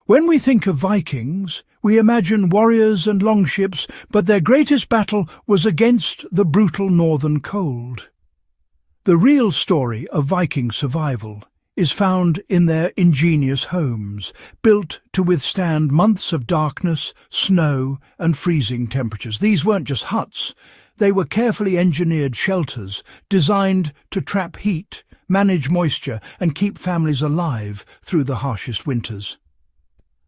When we think of Vikings, we imagine warriors and longships, but their greatest battle was against the brutal northern cold. The real story of Viking survival is found in their ingenious homes, built to withstand months of darkness, snow, and freezing temperatures. These weren't just huts. They were carefully engineered shelters designed to trap heat, manage moisture, and keep families alive through the harshest winters.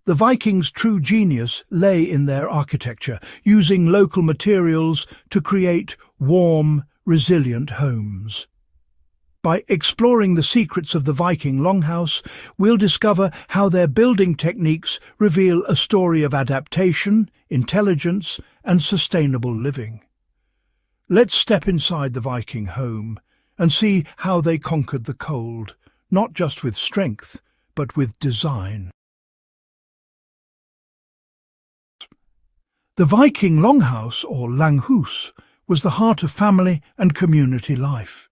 The Vikings' true genius lay in their architecture, using local materials to create warm, resilient homes. By exploring the secrets of the Viking longhouse, we'll discover how their building techniques reveal a story of adaptation, intelligence, and sustainable living. Let's step inside the Viking home and see how they conquered the cold, not just with strength, but with design. The Viking longhouse, or langhus, was the heart of family and community life.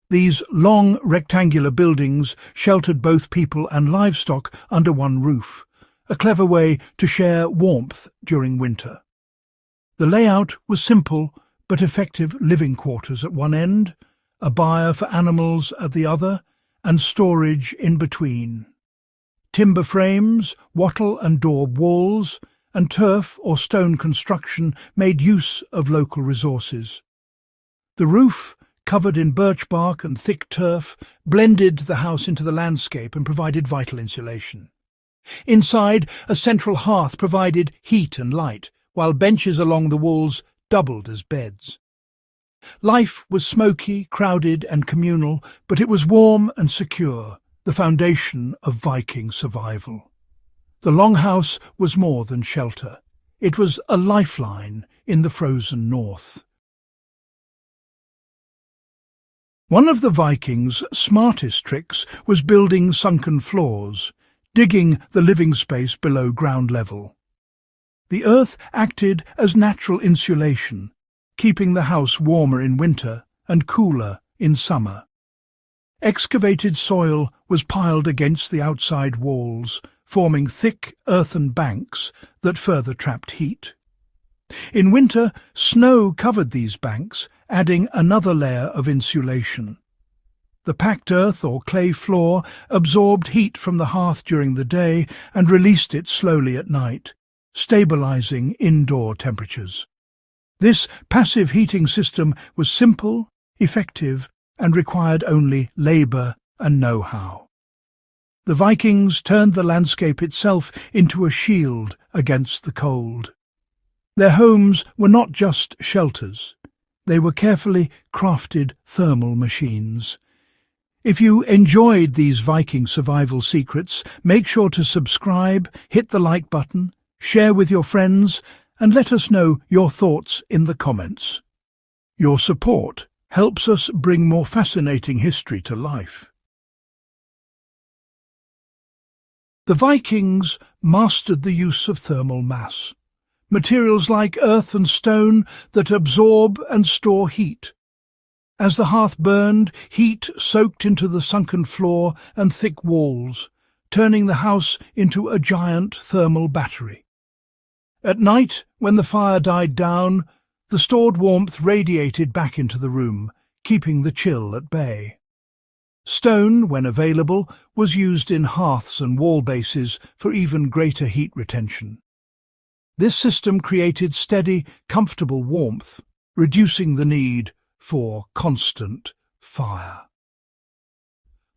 These long rectangular buildings sheltered both people and livestock under one roof, a clever way to share warmth during winter. The layout was simple but effective: living quarters at one end, a byre for animals at the other, and storage in between. Timber frames, wattle and daub walls, and turf or stone construction made use of local resources. The roof, covered in birch bark and thick turf, blended the house into the landscape and provided vital insulation. Inside, a central hearth provided heat and light, while benches along the walls doubled as beds. Life was smoky, crowded and communal, but it was warm and secure, the foundation of Viking survival. The longhouse was more than shelter. It was a lifeline in the frozen north. One of the Vikings' smartest tricks was building sunken floors, digging the living space below ground level. The earth acted as natural insulation, keeping the house warmer in winter and cooler in summer. Excavated soil was piled against the outside walls, forming thick earthen banks that further trapped heat. In winter, snow covered these banks, adding another layer of insulation. The packed earth or clay floor absorbed heat from the hearth during the day and released it slowly at night, stabilizing indoor temperatures. This passive heating system was simple, effective, and required only labor and know-how. The Vikings turned the landscape itself into a shield against the cold. Their homes were not just shelters. They were carefully crafted thermal machines. If you enjoyed these Viking survival secrets, make sure to subscribe, hit the like button, share with your friends, and let us know your thoughts in the comments. Your support helps us bring more fascinating history to life. The Vikings mastered the use of thermal mass, materials like earth and stone that absorb and store heat. As the hearth burned, heat soaked into the sunken floor and thick walls, turning the house into a giant thermal battery. At night, when the fire died down, the stored warmth radiated back into the room, keeping the chill at bay. Stone, when available, was used in hearths and wall bases for even greater heat retention. This system created steady, comfortable warmth, reducing the need for constant fire.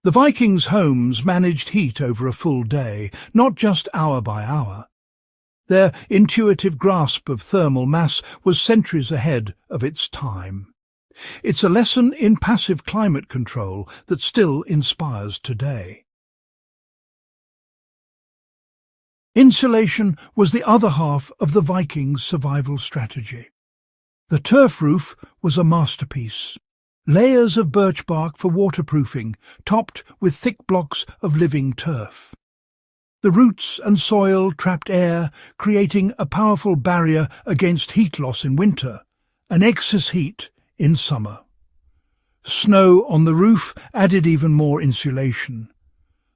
The Vikings' homes managed heat over a full day, not just hour by hour. Their intuitive grasp of thermal mass was centuries ahead of its time. It's a lesson in passive climate control that still inspires today. Insulation was the other half of the Vikings' survival strategy. The turf roof was a masterpiece. Layers of birch bark for waterproofing, topped with thick blocks of living turf. The roots and soil trapped air, creating a powerful barrier against heat loss in winter, and excess heat in summer. Snow on the roof added even more insulation.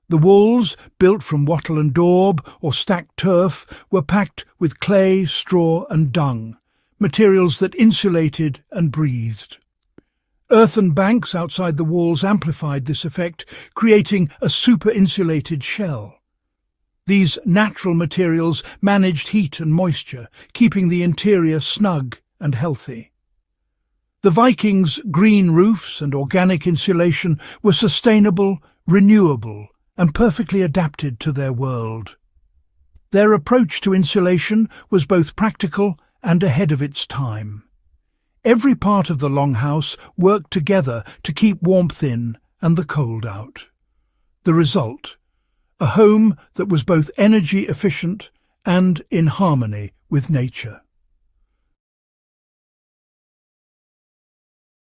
The walls, built from wattle and daub or stacked turf, were packed with clay, straw and dung, materials that insulated and breathed. Earthen banks outside the walls amplified this effect, creating a super-insulated shell. These natural materials managed heat and moisture, keeping the interior snug and healthy. The Vikings' green roofs and organic insulation were sustainable, renewable, and perfectly adapted to their world. Their approach to insulation was both practical and ahead of its time. Every part of the longhouse worked together to keep warmth in and the cold out. The result: a home that was both energy efficient and in harmony with nature.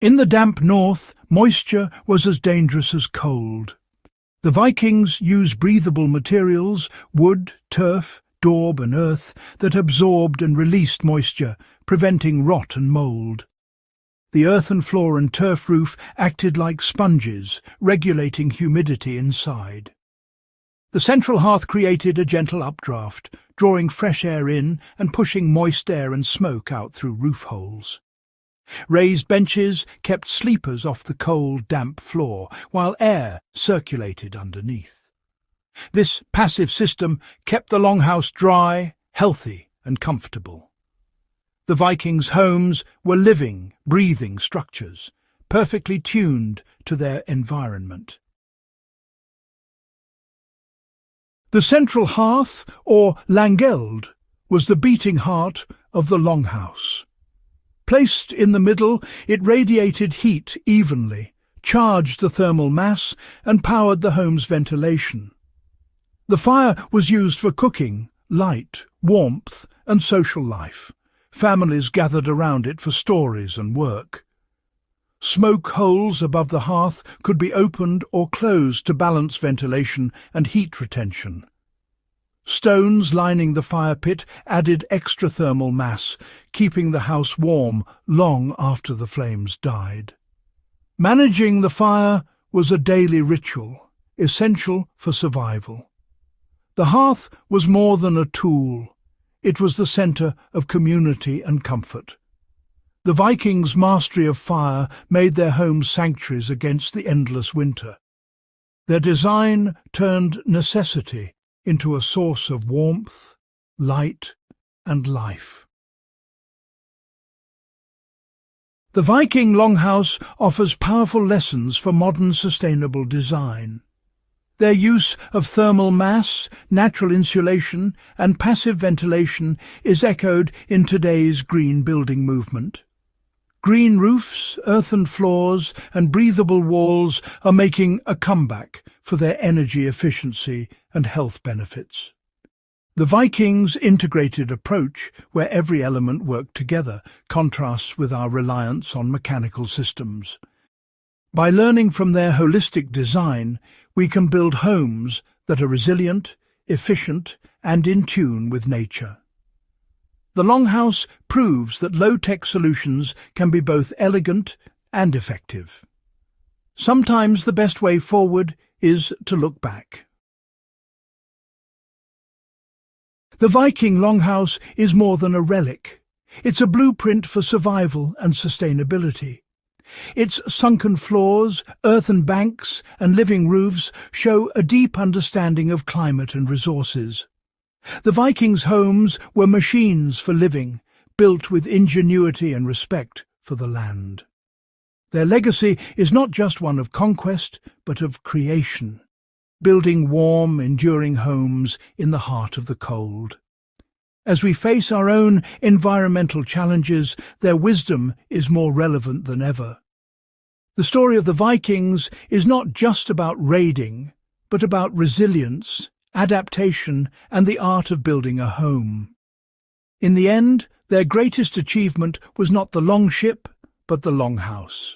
In the damp north, moisture was as dangerous as cold. The Vikings used breathable materials, wood, turf, daub and earth, that absorbed and released moisture, preventing rot and mould. The earthen floor and turf roof acted like sponges, regulating humidity inside. The central hearth created a gentle updraft, drawing fresh air in and pushing moist air and smoke out through roof holes. Raised benches kept sleepers off the cold, damp floor, while air circulated underneath. This passive system kept the longhouse dry, healthy and comfortable. The Vikings' homes were living, breathing structures, perfectly tuned to their environment. The central hearth, or langeld, was the beating heart of the longhouse. Placed in the middle, it radiated heat evenly, charged the thermal mass, and powered the home's ventilation. The fire was used for cooking, light, warmth, and social life. Families gathered around it for stories and work. Smoke holes above the hearth could be opened or closed to balance ventilation and heat retention. Stones lining the fire pit added extra thermal mass, keeping the house warm long after the flames died. Managing the fire was a daily ritual, essential for survival. The hearth was more than a tool. It was the centre of community and comfort. The Vikings' mastery of fire made their homes sanctuaries against the endless winter. Their design turned necessity into a source of warmth, light, and life. The Viking longhouse offers powerful lessons for modern sustainable design. Their use of thermal mass, natural insulation, and passive ventilation is echoed in today's green building movement. Green roofs, earthen floors, and breathable walls are making a comeback for their energy efficiency and health benefits. The Vikings' integrated approach, where every element worked together, contrasts with our reliance on mechanical systems. By learning from their holistic design, we can build homes that are resilient, efficient, and in tune with nature. The longhouse proves that low-tech solutions can be both elegant and effective. Sometimes the best way forward is to look back. The Viking longhouse is more than a relic. It's a blueprint for survival and sustainability. Its sunken floors, earthen banks, and living roofs show a deep understanding of climate and resources. The Vikings' homes were machines for living, built with ingenuity and respect for the land. Their legacy is not just one of conquest, but of creation, building warm, enduring homes in the heart of the cold. As we face our own environmental challenges, their wisdom is more relevant than ever. The story of the Vikings is not just about raiding, but about resilience, adaptation, and the art of building a home. In the end, their greatest achievement was not the longship, but the longhouse.